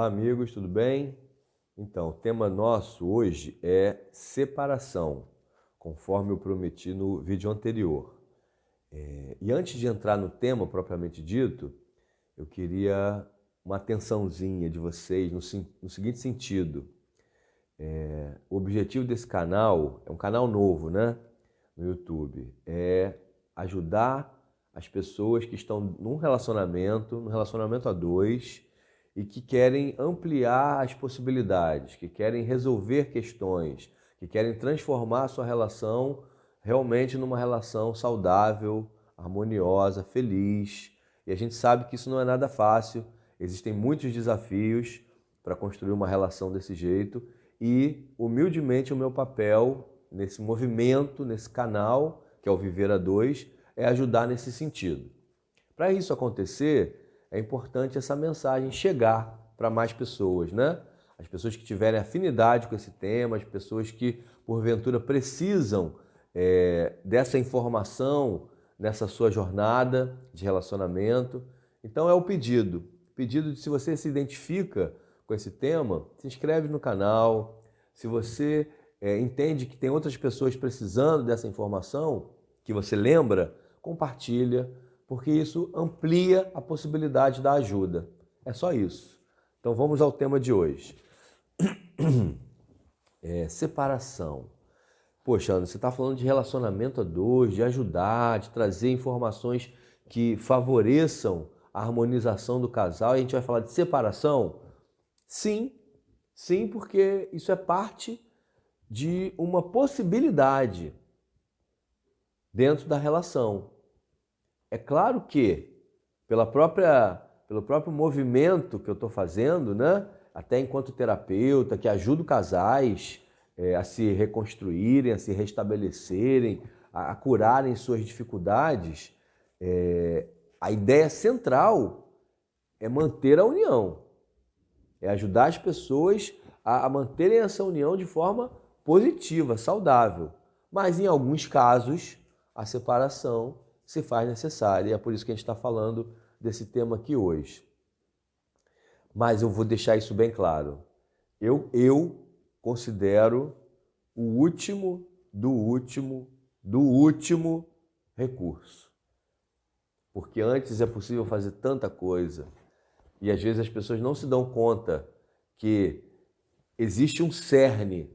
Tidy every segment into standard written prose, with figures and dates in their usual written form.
Olá, amigos, tudo bem? Então, o tema nosso hoje é separação, conforme eu prometi no vídeo anterior. E antes de entrar no tema propriamente dito, eu queria uma atençãozinha de vocês no seguinte sentido. O objetivo desse canal, é um canal novo, né? No YouTube, é ajudar as pessoas que estão num relacionamento a dois, e que querem ampliar as possibilidades, que querem resolver questões, que querem transformar a sua relação realmente numa relação saudável, harmoniosa, feliz. E a gente sabe que isso não é nada fácil, existem muitos desafios para construir uma relação desse jeito e, humildemente, o meu papel nesse movimento, nesse canal, que é o Viver a Dois, é ajudar nesse sentido. Para isso acontecer, é importante essa mensagem chegar para mais pessoas, né? As pessoas que tiverem afinidade com esse tema, as pessoas que, porventura, precisam dessa informação nessa sua jornada de relacionamento. Então é o pedido. Pedido de, se você se identifica com esse tema, se inscreve no canal. Se você entende que tem outras pessoas precisando dessa informação, que você lembra, compartilha, porque isso amplia a possibilidade da ajuda. É só isso. Então vamos ao tema de hoje. Separação. Poxa, Ana, você está falando de relacionamento a dois, de ajudar, de trazer informações que favoreçam a harmonização do casal, e a gente vai falar de separação? Sim, sim, porque isso é parte de uma possibilidade dentro da relação. É claro que, pelo próprio movimento que eu estou fazendo, né? Até enquanto terapeuta, que ajudo casais a se reconstruírem, a se restabelecerem, a curarem suas dificuldades, a ideia central é manter a união, é ajudar as pessoas a manterem essa união de forma positiva, saudável. Mas, em alguns casos, a separação se faz necessária, e é por isso que a gente está falando desse tema aqui hoje. Mas eu vou deixar isso bem claro. Eu considero o último do último recurso. Porque antes é possível fazer tanta coisa, e às vezes as pessoas não se dão conta que existe um cerne,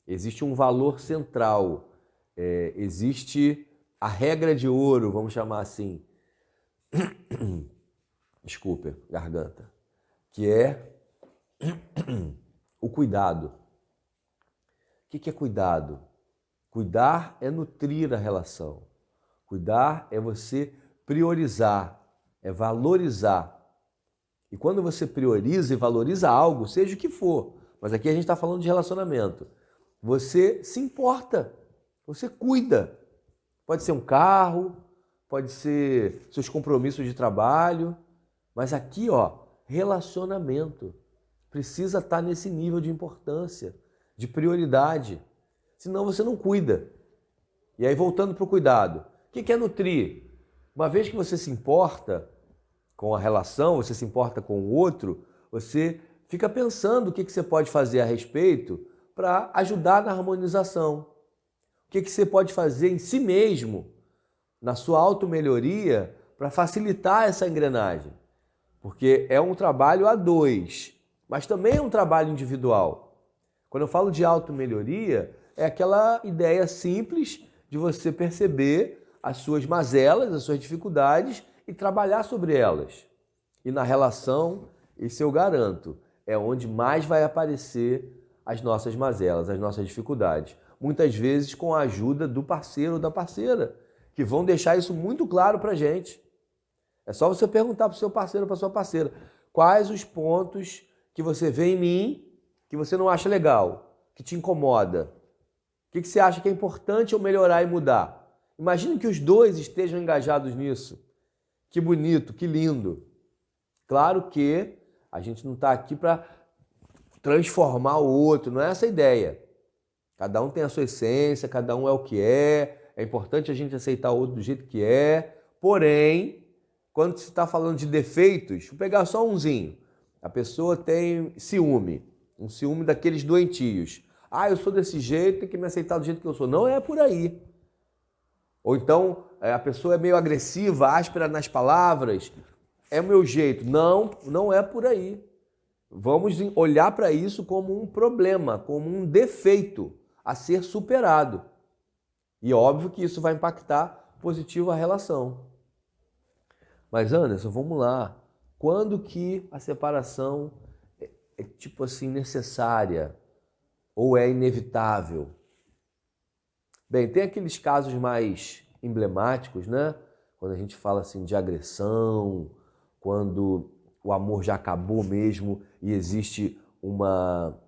existe um valor central, existe a regra de ouro, vamos chamar assim, desculpe, garganta, que é o cuidado. O que é cuidado? Cuidar é nutrir a relação. Cuidar é você priorizar, é valorizar. E quando você prioriza e valoriza algo, seja o que for, mas aqui a gente está falando de relacionamento, você se importa, você cuida. Pode ser um carro, pode ser seus compromissos de trabalho, mas aqui, relacionamento precisa estar nesse nível de importância, de prioridade, senão você não cuida. E aí, voltando para o cuidado, o que é nutrir? Uma vez que você se importa com a relação, você se importa com o outro, você fica pensando o que você pode fazer a respeito para ajudar na harmonização. O que você pode fazer em si mesmo, na sua auto-melhoria, para facilitar essa engrenagem. Porque é um trabalho a dois, mas também é um trabalho individual. Quando eu falo de auto-melhoria, é aquela ideia simples de você perceber as suas mazelas, as suas dificuldades e trabalhar sobre elas. E na relação, isso eu garanto, é onde mais vai aparecer as nossas mazelas, as nossas dificuldades. Muitas vezes com a ajuda do parceiro ou da parceira, que vão deixar isso muito claro para a gente. É só você perguntar para o seu parceiro ou para a sua parceira quais os pontos que você vê em mim que você não acha legal, que te incomoda. O que você acha que é importante eu melhorar e mudar? Imagine que os dois estejam engajados nisso. Que bonito, que lindo. Claro que a gente não está aqui para transformar o outro, não é essa a ideia. Cada um tem a sua essência, cada um é o que é importante a gente aceitar o outro do jeito que é, porém, quando se está falando de defeitos, vou pegar só umzinho, A pessoa tem ciúme, um ciúme daqueles doentios. Ah, eu sou desse jeito, tem que me aceitar do jeito que eu sou. Não é por aí. Ou então a pessoa é meio agressiva, áspera nas palavras. É o meu jeito. Não, não é por aí. Vamos olhar para isso como um problema, como um defeito a ser superado. E óbvio que isso vai impactar positivo a relação. Mas Anderson, vamos lá. Quando que a separação é tipo assim necessária ou é inevitável? Bem, tem aqueles casos mais emblemáticos, né? Quando a gente fala assim de agressão, quando o amor já acabou mesmo e existe uma,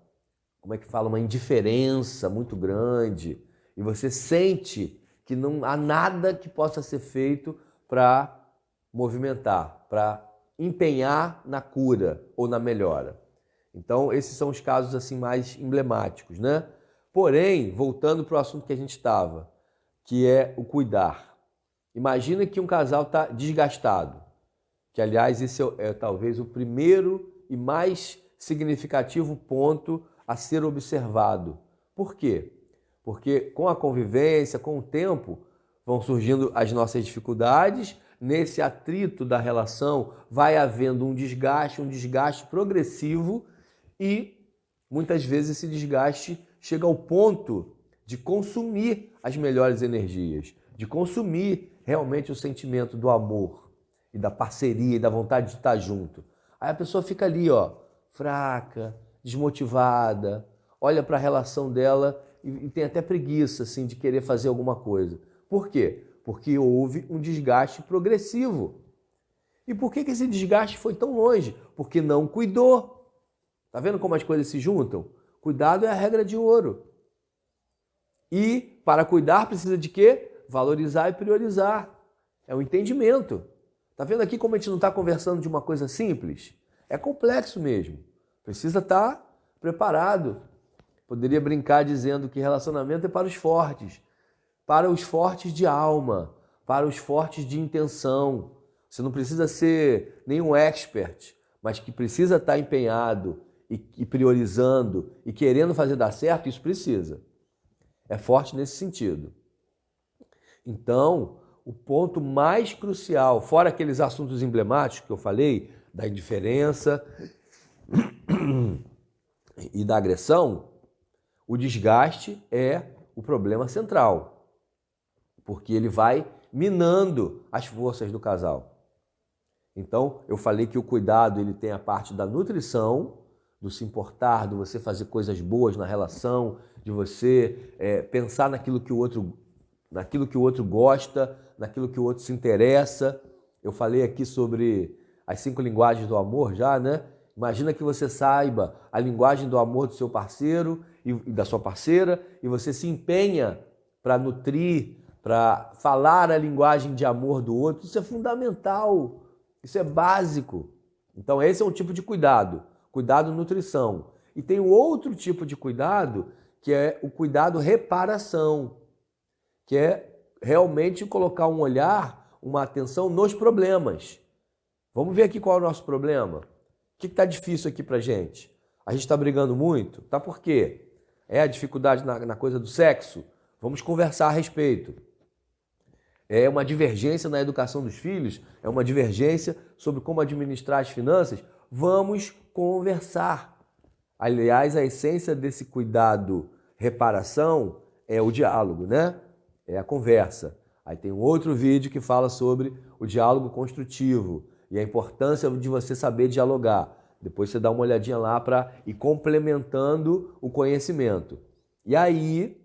como é que fala, uma indiferença muito grande e você sente que não há nada que possa ser feito para movimentar, para empenhar na cura ou na melhora. Então, esses são os casos assim mais emblemáticos, né? Porém, voltando para o assunto que a gente estava, que é o cuidar. Imagina que um casal está desgastado, que aliás esse é talvez o primeiro e mais significativo ponto a ser observado. Por quê? Porque com a convivência, com o tempo, vão surgindo as nossas dificuldades, nesse atrito da relação vai havendo um desgaste progressivo e muitas vezes esse desgaste chega ao ponto de consumir as melhores energias, de consumir realmente o sentimento do amor e da parceria e da vontade de estar junto. Aí a pessoa fica ali, ó, fraca, desmotivada, olha para a relação dela e tem até preguiça assim, de querer fazer alguma coisa. Por quê? Porque houve um desgaste progressivo. E por que esse desgaste foi tão longe? Porque não cuidou. Tá vendo como as coisas se juntam? Cuidado é a regra de ouro. E para cuidar precisa de quê? Valorizar e priorizar. É o entendimento. Tá vendo aqui como a gente não está conversando de uma coisa simples? É complexo mesmo. Precisa estar preparado. Poderia brincar dizendo que relacionamento é para os fortes de alma, para os fortes de intenção. Você não precisa ser nenhum expert, mas que precisa estar empenhado e priorizando e querendo fazer dar certo, isso precisa. É forte nesse sentido. Então, o ponto mais crucial, fora aqueles assuntos emblemáticos que eu falei, da indiferença e da agressão, o desgaste é o problema central, porque ele vai minando as forças do casal. Então, eu falei que o cuidado ele tem a parte da nutrição, do se importar, de você fazer coisas boas na relação, de você pensar naquilo que o outro gosta, naquilo que o outro se interessa. Eu falei aqui sobre as 5 linguagens do amor já, né? Imagina que você saiba a linguagem do amor do seu parceiro e da sua parceira e você se empenha para nutrir, para falar a linguagem de amor do outro. Isso é fundamental, isso é básico. Então esse é um tipo de cuidado, cuidado nutrição. E tem um outro tipo de cuidado que é o cuidado reparação, que é realmente colocar um olhar, uma atenção nos problemas. Vamos ver aqui qual é o nosso problema. O que está difícil aqui pra gente? A gente está brigando muito? Tá por quê? É a dificuldade na coisa do sexo? Vamos conversar a respeito. É uma divergência na educação dos filhos? É uma divergência sobre como administrar as finanças? Vamos conversar. Aliás, a essência desse cuidado reparação é o diálogo, né? É a conversa. Aí tem um outro vídeo que fala sobre o diálogo construtivo e a importância de você saber dialogar. Depois você dá uma olhadinha lá para ir complementando o conhecimento. E aí,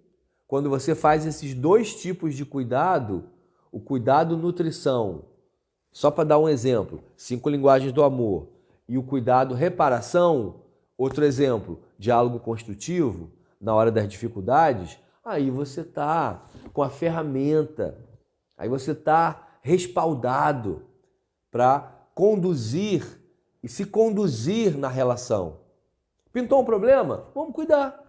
quando você faz esses 2 tipos de cuidado, o cuidado nutrição, só para dar um exemplo, 5 linguagens do amor, e o cuidado reparação, outro exemplo, diálogo construtivo, na hora das dificuldades, aí você está com a ferramenta, aí você está respaldado para conduzir e se conduzir na relação. Pintou um problema? Vamos cuidar.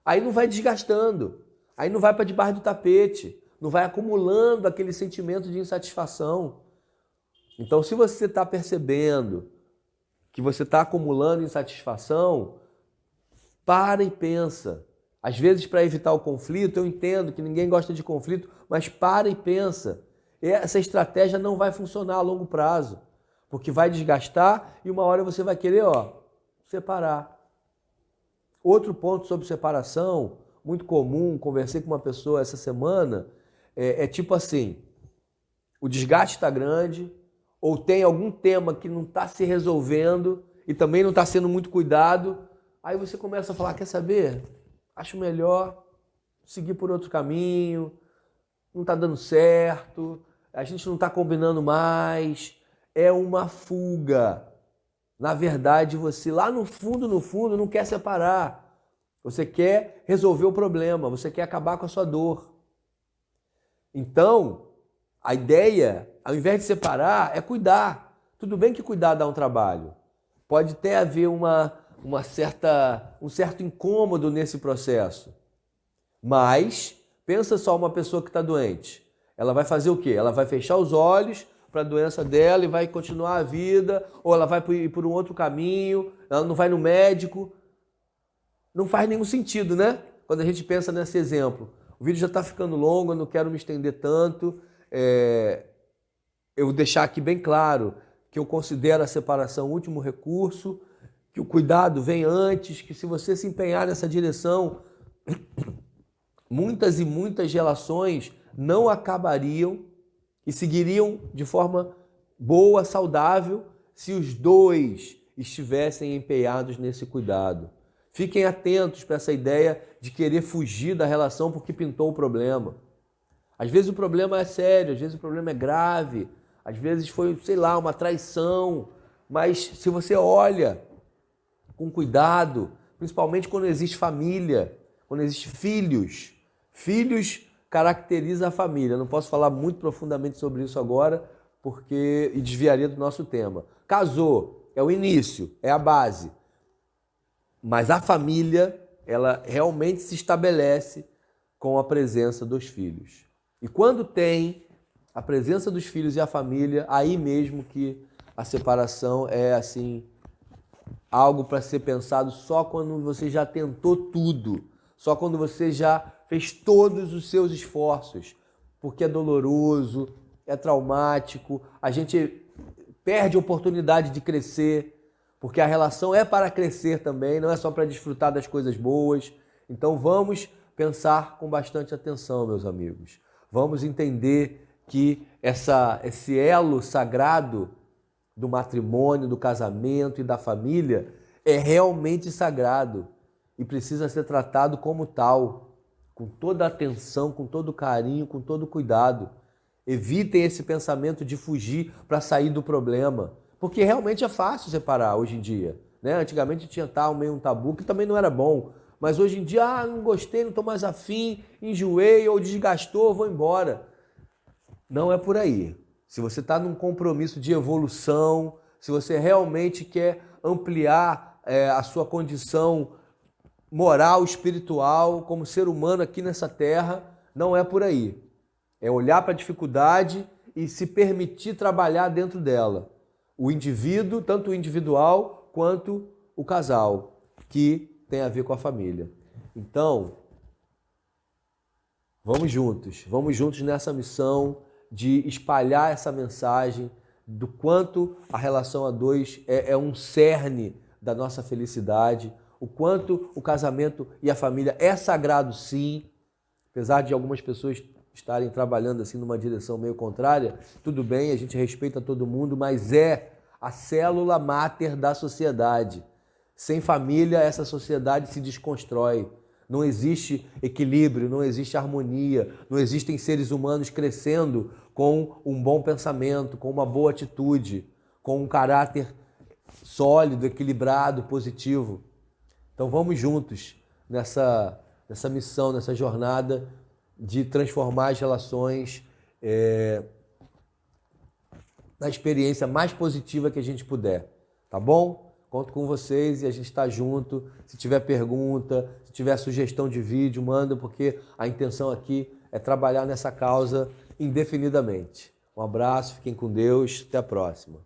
Aí não vai desgastando, aí não vai para debaixo do tapete, não vai acumulando aquele sentimento de insatisfação. Então, se você está percebendo que você está acumulando insatisfação, para e pensa. Às vezes, para evitar o conflito, eu entendo que ninguém gosta de conflito, mas para e pensa. Essa estratégia não vai funcionar a longo prazo, porque vai desgastar e uma hora você vai querer, separar. Outro ponto sobre separação, muito comum, conversei com uma pessoa essa semana, é tipo assim, o desgaste está grande, ou tem algum tema que não está se resolvendo e também não está sendo muito cuidado, aí você começa a falar, quer saber? Acho melhor seguir por outro caminho, não está dando certo, a gente não está combinando mais, é uma fuga. Na verdade, você lá no fundo, não quer separar. Você quer resolver o problema, você quer acabar com a sua dor. Então, a ideia, ao invés de separar, é cuidar. Tudo bem que cuidar dá um trabalho. Pode até haver um certo incômodo nesse processo. Mas, pensa só uma pessoa que está doente. Ela vai fazer o quê? Ela vai fechar os olhos para a doença dela e vai continuar a vida, ou ela vai ir por um outro caminho, ela não vai no médico. Não faz nenhum sentido, né? Quando a gente pensa nesse exemplo. O vídeo já está ficando longo, eu não quero me estender tanto. Eu vou deixar aqui bem claro que eu considero a separação o último recurso, que o cuidado vem antes, que se você se empenhar nessa direção, muitas e muitas relações não acabariam e seguiriam de forma boa, saudável, se os dois estivessem empenhados nesse cuidado. Fiquem atentos para essa ideia de querer fugir da relação porque pintou o problema. Às vezes o problema é sério, às vezes o problema é grave, às vezes foi, uma traição, mas se você olha com cuidado, principalmente quando existe família, quando existe filhos, filhos caracteriza a família. Não posso falar muito profundamente sobre isso agora, porque desviaria do nosso tema. Casou, é o início, é a base. Mas a família, ela realmente se estabelece com a presença dos filhos. E quando tem a presença dos filhos e a família, aí mesmo que a separação é assim, algo para ser pensado só quando você já tentou tudo, só quando você já fez todos os seus esforços, porque é doloroso, é traumático, a gente perde a oportunidade de crescer, porque a relação é para crescer também, não é só para desfrutar das coisas boas. Então vamos pensar com bastante atenção, meus amigos. Vamos entender que esse elo sagrado do matrimônio, do casamento e da família é realmente sagrado e precisa ser tratado como tal, com toda a atenção, com todo o carinho, com todo o cuidado. Evitem esse pensamento de fugir para sair do problema, porque realmente é fácil separar hoje em dia, né? Antigamente tinha meio um tabu, que também não era bom, mas hoje em dia, não gostei, não estou mais afim, enjoei ou desgastou, vou embora. Não é por aí. Se você está num compromisso de evolução, se você realmente quer ampliar a sua condição moral, espiritual, como ser humano aqui nessa terra, não é por aí. É olhar para a dificuldade e se permitir trabalhar dentro dela. O indivíduo, tanto o individual quanto o casal, que tem a ver com a família. Então, vamos juntos nessa missão de espalhar essa mensagem do quanto a relação a dois é um cerne da nossa felicidade, o quanto o casamento e a família é sagrado sim, apesar de algumas pessoas estarem trabalhando assim numa direção meio contrária, tudo bem, a gente respeita todo mundo, mas é a célula máter da sociedade. Sem família, essa sociedade se desconstrói. Não existe equilíbrio, não existe harmonia, não existem seres humanos crescendo com um bom pensamento, com uma boa atitude, com um caráter sólido, equilibrado, positivo. Então vamos juntos nessa missão, nessa jornada de transformar as relações na experiência mais positiva que a gente puder, tá bom? Conto com vocês e a gente está junto. Se tiver pergunta, se tiver sugestão de vídeo, manda, porque a intenção aqui é trabalhar nessa causa indefinidamente. Um abraço, fiquem com Deus, até a próxima.